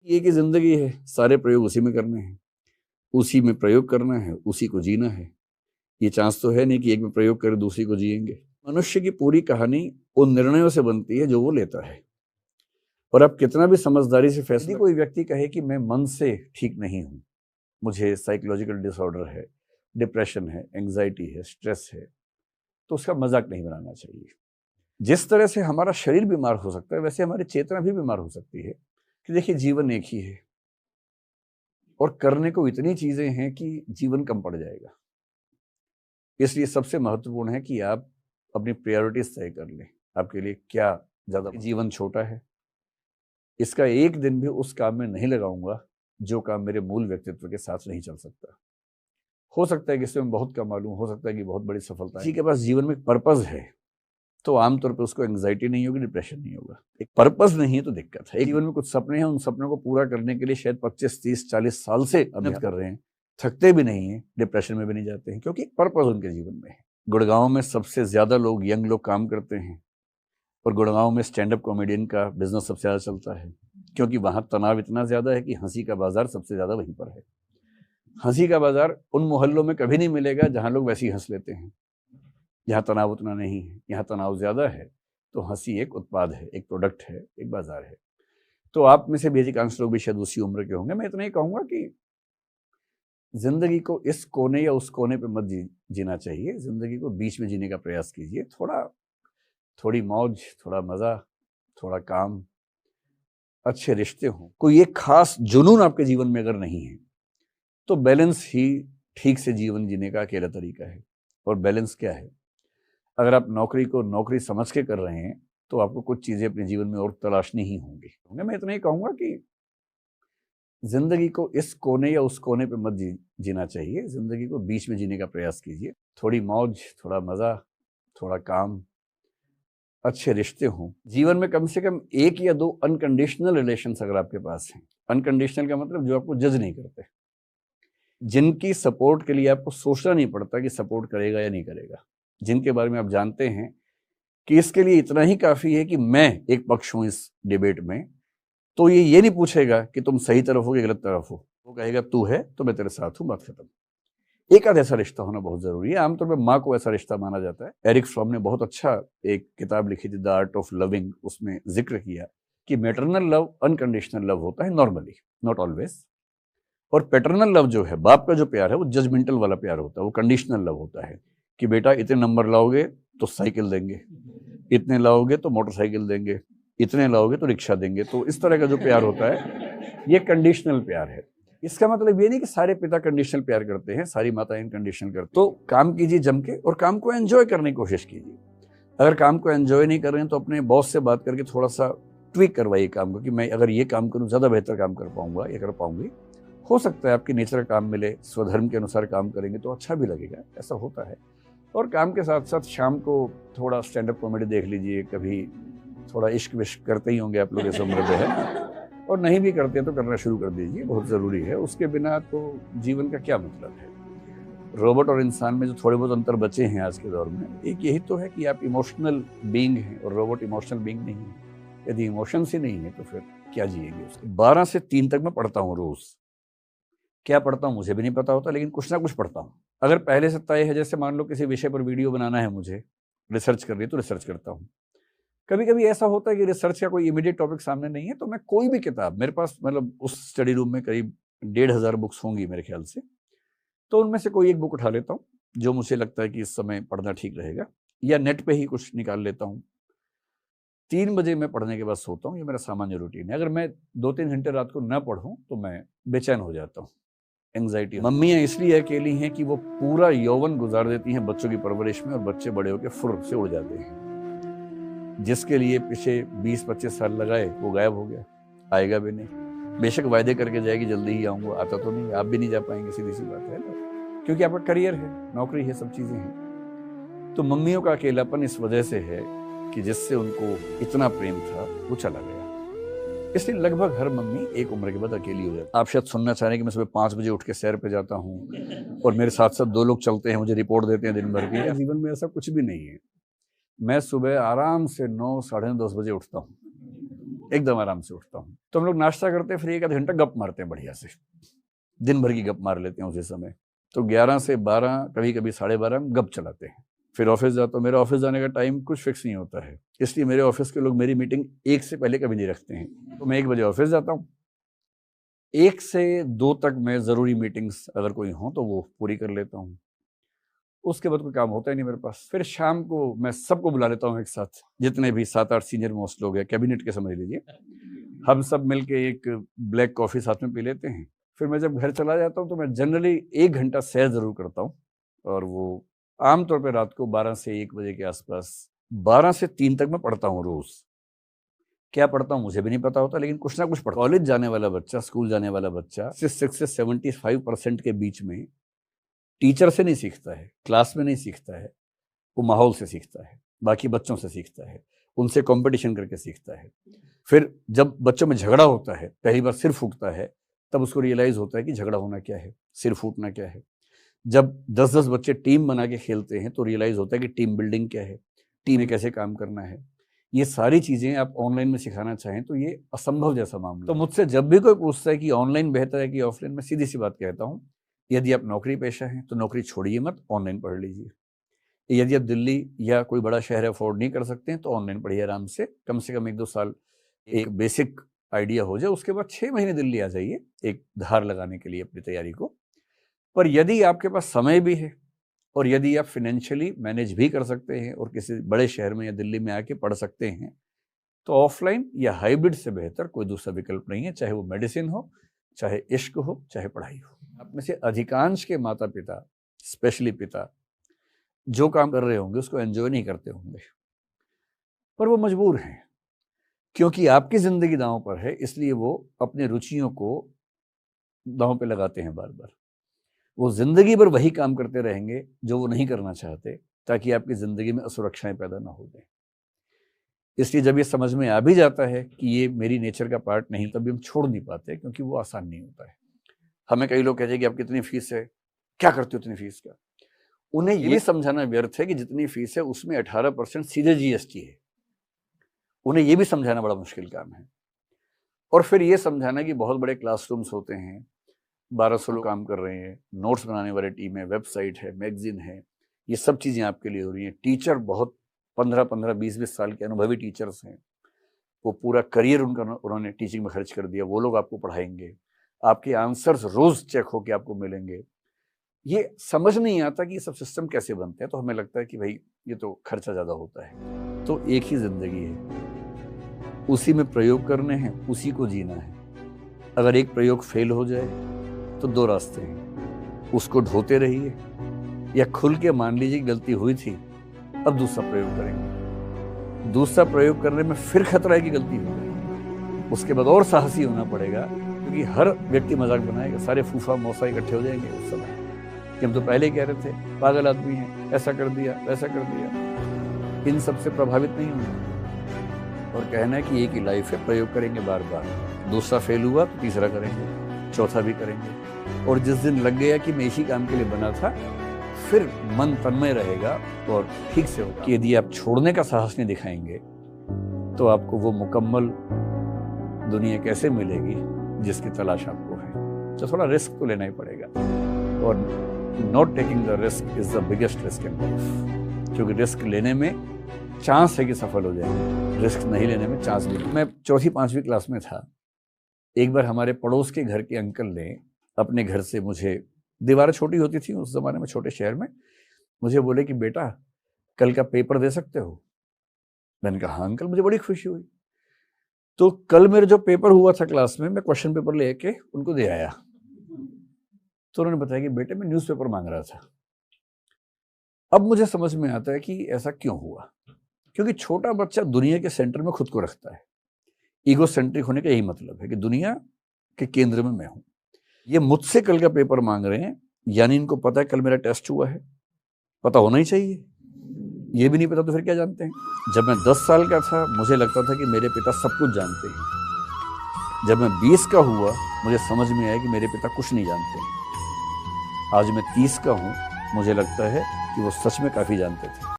ये कि जिंदगी है, सारे प्रयोग उसी में करने हैं, उसी में प्रयोग करना है, उसी को जीना है। ये चांस तो है नहीं कि एक में प्रयोग कर दूसरी को जिएंगे। मनुष्य की पूरी कहानी उन निर्णयों से बनती है जो वो लेता है। और अब कितना भी समझदारी से फैसला कोई व्यक्ति कहे कि मैं मन से ठीक नहीं हूं, मुझे साइकोलॉजिकल डिसऑर्डर है, डिप्रेशन है, एंजाइटी है, स्ट्रेस है, तो उसका मजाक नहीं बनाना चाहिए। जिस तरह से हमारा शरीर बीमार हो सकता है, वैसे हमारी चेतना भी बीमार हो सकती है। कि देखिए, जीवन एक ही है और करने को इतनी चीजें हैं कि जीवन कम पड़ जाएगा। इसलिए सबसे महत्वपूर्ण है कि आप अपनी प्रायोरिटीज तय कर लें। आपके लिए क्या ज्यादा, जीवन छोटा है, इसका एक दिन भी उस काम में नहीं लगाऊंगा जो काम मेरे मूल व्यक्तित्व के साथ नहीं चल सकता। हो सकता है कि इसमें बहुत कम मालूम, हो सकता है कि बहुत बड़ी सफलता है। किसी के पास जीवन में पर्पज है तो आमतौर पर उसको एंग्जाइटी नहीं होगी, डिप्रेशन नहीं होगा। एक पर्पस नहीं है तो दिक्कत है। एक जीवन में कुछ सपने हैं, उन सपनों को पूरा करने के लिए शायद 25, 30, 40 साल से मेहनत कर रहे हैं, थकते भी नहीं है, डिप्रेशन में भी नहीं जाते हैं, क्योंकि एक पर्पस उनके जीवन में है। गुड़गांव में सबसे ज्यादा लोग, यंग लोग काम करते हैं और गुड़गांव में स्टैंड अप कॉमेडियन का बिजनेस सबसे ज्यादा चलता है, क्योंकि वहां तनाव इतना ज्यादा है कि हंसी का बाजार सबसे ज्यादा वहीं पर है। हंसी का बाजार उन मोहल्लों में कभी नहीं मिलेगा जहां लोग वैसे ही हंस लेते हैं। यहाँ तनाव उतना नहीं है, यहाँ तनाव ज्यादा है। तो हंसी एक उत्पाद है, एक प्रोडक्ट है, एक बाजार है। तो आप में से भी अधिकांश लोग भी शायद उसी उम्र के होंगे। मैं इतना ही कहूंगा कि जिंदगी को इस कोने या उस कोने पे मत जीना चाहिए। जिंदगी को बीच में जीने का प्रयास कीजिए। थोड़ी मौज, थोड़ा मजा, थोड़ा काम, अच्छे रिश्ते हों, कोई एक खास जुनून आपके जीवन में अगर नहीं है तो बैलेंस ही ठीक से जीवन जीने का अकेला तरीका है। और बैलेंस क्या है? अगर आप नौकरी को नौकरी समझ के कर रहे हैं तो आपको कुछ चीजें अपने जीवन में और तलाशनी ही होंगी। मैं इतना ही कहूंगा कि जिंदगी को इस कोने या उस कोने पे मत जीना चाहिए। जिंदगी को बीच में जीने का प्रयास कीजिए। थोड़ी मौज, थोड़ा मजा, थोड़ा काम, अच्छे रिश्ते हों। जीवन में कम से कम एक या दो अनकंडीशनल रिलेशंस अगर आपके पास हैं। अनकंडीशनल का मतलब जो आपको जज नहीं करते, जिनकी सपोर्ट के लिए आपको सोचना नहीं पड़ता कि सपोर्ट करेगा या नहीं करेगा, जिनके बारे में आप जानते हैं कि इसके लिए इतना ही काफी है कि मैं एक पक्ष हूं इस डिबेट में, तो ये नहीं पूछेगा कि तुम सही तरफ हो कि गलत तरफ हो। वो कहेगा तू है तो मैं तेरे साथ हूं, बात खत्म। एक आध ऐसा रिश्ता होना बहुत जरूरी है। आमतौर पर माँ को ऐसा रिश्ता माना जाता है। एरिक फ्रॉम ने बहुत अच्छा एक किताब लिखी थी, द आर्ट ऑफ लविंग। उसमें जिक्र किया कि मैटरनल लव अनकंडीशनल लव होता है नॉर्मली, नॉट ऑलवेज। और पैटर्नल लव जो है, बाप का जो प्यार है, वो जजमेंटल वाला प्यार होता है, वो कंडीशनल लव होता है कि बेटा इतने नंबर लाओगे तो साइकिल देंगे, इतने लाओगे तो मोटरसाइकिल देंगे, इतने लाओगे तो रिक्शा देंगे। तो इस तरह का जो प्यार होता है ये कंडीशनल प्यार है। इसका मतलब ये नहीं कि सारे पिता कंडीशनल प्यार करते हैं, सारी माताएं कंडीशनल करती। तो काम कीजिए जम के और काम को एंजॉय करने की कोशिश कीजिए। अगर काम को एंजॉय नहीं कर रहे हैं तो अपने बॉस से बात करके थोड़ा सा ट्विक करवाइए काम को कि मैं अगर ये काम करूं ज्यादा बेहतर काम कर पाऊंगा या कर पाऊंगी। हो सकता है आपकी नेचर का काम मिले, स्वधर्म के अनुसार काम करेंगे तो अच्छा भी लगेगा, ऐसा होता है। और काम के साथ साथ शाम को थोड़ा स्टैंड अप कॉमेडी देख लीजिए, कभी थोड़ा इश्क विश्क करते ही होंगे आप लोग इस उम्र पे है, और नहीं भी करते तो करना शुरू कर दीजिए, बहुत ज़रूरी है। उसके बिना तो जीवन का क्या मतलब है। रोबोट और इंसान में जो थोड़े बहुत अंतर बचे हैं आज के दौर में, एक यही तो है कि आप इमोशनल बीइंग हैं और रोबोट इमोशनल बीइंग नहीं है। यदि इमोशंस ही नहीं है तो फिर क्या जिएंगे उसके। 12 से 3 तक मैं पढ़ता हूँ रोज। क्या पढ़ता हूँ मुझे भी नहीं पता होता, लेकिन कुछ ना कुछ पढ़ता हूँ। अगर पहले से तय है, जैसे मान लो किसी विषय पर वीडियो बनाना है मुझे, रिसर्च करनी है तो रिसर्च करता हूँ। कभी कभी ऐसा होता है कि रिसर्च का कोई इमीडिएट टॉपिक सामने नहीं है तो मैं कोई भी किताब, मेरे पास मतलब उस स्टडी रूम में करीब 1500 बुक्स होंगी मेरे ख्याल से, तो उनमें से कोई एक बुक उठा लेता हूँ जो मुझे लगता है कि इस समय पढ़ना ठीक रहेगा, या नेट पे ही कुछ निकाल लेता हूँ। 3 बजे मैं पढ़ने के बाद सोता हूँ, ये मेरा सामान्य रूटीन है। अगर मैं 2-3 घंटे रात को न पढ़ूँ तो मैं बेचैन हो जाता हूँ, एंग्जाइटी। मम्मियाँ इसलिए अकेली हैं कि वो पूरा यौवन गुजार देती हैं बच्चों की परवरिश में और बच्चे बड़े होकर फुर से उड़ जाते हैं। जिसके लिए पीछे 20-25 साल लगाए वो गायब हो गया, आएगा भी नहीं। बेशक वायदे करके जाएगी जल्दी ही आऊँगा, आता तो नहीं, आप भी नहीं जा पाएंगे, सीधी सी बात है ना, क्योंकि आपका करियर है, नौकरी है, सब चीज़ें हैं। तो मम्मियों का अकेलापन इस वजह से है कि जिससे उनको इतना प्रेम था वो चला गया। इसलिए लगभग हर मम्मी एक उम्र के बाद अकेली हो जाती है। आप शायद सुनना चाह रहे हैं कि मैं सुबह 5 बजे उठ के सैर पे जाता हूँ और मेरे साथ साथ 2 लोग चलते हैं, मुझे रिपोर्ट देते हैं दिन भर की। जीवन में ऐसा कुछ भी नहीं है। मैं सुबह आराम से 9, साढ़े 9, 10 बजे उठता हूँ एकदम आराम से उठता हूँ। तो हम लोग नाश्ता करते हैं, फिर 1 आधा घंटा गप मारते हैं बढ़िया से, दिन भर की गप मार लेते हैं उसी समय। तो 11 से 12, कभी कभी 12:30 हम गप चलाते हैं। फिर ऑफिस जाता हूँ। मेरा ऑफिस जाने का टाइम कुछ फिक्स नहीं होता है, इसलिए मेरे ऑफिस के लोग मेरी मीटिंग 1 से पहले कभी नहीं रखते हैं। तो मैं 1 बजे ऑफिस जाता हूँ, 1 से 2 तक मैं ज़रूरी मीटिंग्स अगर कोई हो तो वो पूरी कर लेता हूँ। उसके बाद कोई काम होता ही नहीं मेरे पास। फिर शाम को मैं सबको बुला लेता हूँ एक साथ, जितने भी 7-8 सीनियर मोस्ट लोग हैं, कैबिनेट के समझ लीजिए, हम सब मिलके एक ब्लैक कॉफ़ी साथ में पी लेते हैं। फिर मैं जब घर चला जाता हूँ तो मैं जनरली 1 घंटा सैर ज़रूर करता हूँ, और वो आमतौर पे रात को 12 से 1 बजे के आसपास, 12 से 3 तक मैं पढ़ता हूँ रोज़। क्या पढ़ता हूँ मुझे भी नहीं पता होता, लेकिन कुछ ना कुछ पढ़ता हूँ। कॉलेज जाने वाला बच्चा, स्कूल जाने वाला बच्चा 6 से 75% के बीच में टीचर से नहीं सीखता है, क्लास में नहीं सीखता है, वो माहौल से सीखता है, बाकी बच्चों से सीखता है, उनसे कंपटीशन करके सीखता है। फिर जब बच्चों में झगड़ा होता है, पहली बार सिर फूटता है, तब उसको रियलाइज होता है कि झगड़ा होना क्या है, सिर फूटना क्या है। जब 10-10 बच्चे टीम बना के खेलते हैं तो रियलाइज होता है कि टीम बिल्डिंग क्या है, टीम में कैसे काम करना है। ये सारी चीज़ें आप ऑनलाइन में सिखाना चाहें तो ये असंभव जैसा मामला। तो मुझसे जब भी कोई पूछता है कि ऑनलाइन बेहतर है कि ऑफलाइन, मैं सीधी सी बात कहता हूँ, यदि आप नौकरी पेशा हैं तो नौकरी छोड़िए मत, ऑनलाइन पढ़ लीजिए। यदि आप दिल्ली या कोई बड़ा शहर अफोर्ड नहीं कर सकते हैं तो ऑनलाइन पढ़िए आराम से कम 1-2 साल एक बेसिक आइडिया हो जाए, उसके बाद 6 महीने दिल्ली आ जाइए एक धार लगाने के लिए अपनी तैयारी को। पर यदि आपके पास समय भी है और यदि आप फाइनेंशियली मैनेज भी कर सकते हैं और किसी बड़े शहर में या दिल्ली में आके पढ़ सकते हैं, तो ऑफलाइन या हाइब्रिड से बेहतर कोई दूसरा विकल्प नहीं है, चाहे वो मेडिसिन हो, चाहे इश्क हो, चाहे पढ़ाई हो। आप में से अधिकांश के माता पिता, स्पेशली पिता, जो काम कर रहे होंगे उसको एंजॉय नहीं करते होंगे, पर वो मजबूर हैं, क्योंकि आपकी जिंदगी दांव पर है, इसलिए वो अपने रुचियों को दांव पे लगाते हैं बार बार। वो जिंदगी भर वही काम करते रहेंगे जो वो नहीं करना चाहते, ताकि आपकी जिंदगी में असुरक्षाएं पैदा ना हो जाए। इसलिए जब ये समझ में आ भी जाता है कि ये मेरी नेचर का पार्ट नहीं, तभी हम छोड़ नहीं पाते, क्योंकि वो आसान नहीं होता है। हमें कई लोग कहते हैं कि आपकी इतनी फीस है, क्या करते हो इतनी फीस का। उन्हें ये समझाना व्यर्थ है कि जितनी फीस है उसमें 18% सीधे जीएसटी है। उन्हें ये भी समझाना बड़ा मुश्किल काम है। और फिर ये समझाना कि बहुत बड़े क्लासरूम्स होते हैं, 1200 लोग काम कर रहे हैं, नोट्स बनाने वाली टीम है, वेबसाइट है, मैगजीन है, ये सब चीज़ें आपके लिए हो रही हैं। टीचर बहुत 15-15, 20-20 साल के अनुभवी टीचर्स हैं, वो पूरा करियर उन्होंने टीचिंग में खर्च कर दिया, वो लोग आपको पढ़ाएंगे, आपके आंसर्स रोज़ चेक होके आपको मिलेंगे। ये समझ नहीं आता कि ये सब सिस्टम कैसे बनते हैं, तो हमें लगता है कि भाई ये तो खर्चा ज़्यादा होता है। तो एक ही ज़िंदगी है, उसी में प्रयोग करने हैं, उसी को जीना है। अगर एक प्रयोग फेल हो जाए तो 2 रास्ते हैं, उसको ढोते रहिए या खुल के मान लीजिए गलती हुई थी, अब दूसरा प्रयोग करेंगे। दूसरा प्रयोग करने में फिर खतरा है कि गलती हो जाए, उसके बाद और साहसी होना पड़ेगा, क्योंकि हर व्यक्ति मजाक बनाएगा, सारे फूफा मौसा इकट्ठे हो जाएंगे उस समय कि हम तो पहले ही कह रहे थे पागल आदमी है, ऐसा कर दिया वैसा कर दिया। इन सब से प्रभावित नहीं होना और कहना है कि एक ही लाइफ है, प्रयोग करेंगे बार बार। दूसरा फेल हुआ तो तीसरा करेंगे, चौथा भी करेंगे, और जिस दिन लग गया कि मैं इसी काम के लिए बना था, फिर मन तन्मय रहेगा और ठीक से होगा। कि यदि आप छोड़ने का साहस नहीं दिखाएंगे तो आपको वो मुकम्मल दुनिया कैसे मिलेगी जिसकी तलाश आपको है। तो थोड़ा रिस्क तो लेना ही पड़ेगा, और not taking the risk is the biggest risk in life, क्योंकि रिस्क लेने में चांस है कि सफल हो जाएंगे, रिस्क नहीं लेने में चांस नहीं। मैं 4वीं-5वीं क्लास में था, एक बार हमारे पड़ोस के घर के अंकल ने अपने घर से मुझे, दीवारें छोटी होती थी उस जमाने में छोटे शहर में, मुझे बोले कि बेटा कल का पेपर दे सकते हो। मैंने कहा हाँ अंकल, मुझे बड़ी खुशी हुई। तो कल मेरे जो पेपर हुआ था क्लास में, मैं क्वेश्चन पेपर लेके उनको दे आया, तो उन्होंने बताया कि बेटे मैं न्यूज़पेपर मांग रहा था। अब मुझे समझ में आता है कि ऐसा क्यों हुआ, क्योंकि छोटा बच्चा दुनिया के सेंटर में खुद को रखता है। ईगो सेंट्रिक होने का यही मतलब है कि दुनिया के केंद्र में मैं हूं। ये मुझसे कल का पेपर मांग रहे हैं, यानी इनको पता है कल मेरा टेस्ट हुआ है, पता होना ही चाहिए। ये भी नहीं पता तो फिर क्या जानते हैं। जब मैं 10 साल का था मुझे लगता था कि मेरे पिता सब कुछ जानते हैं। जब मैं 20 का हुआ मुझे समझ में आया कि मेरे पिता कुछ नहीं जानते। आज मैं 30 का हूँ, मुझे लगता है कि वो सच में काफ़ी जानते थे।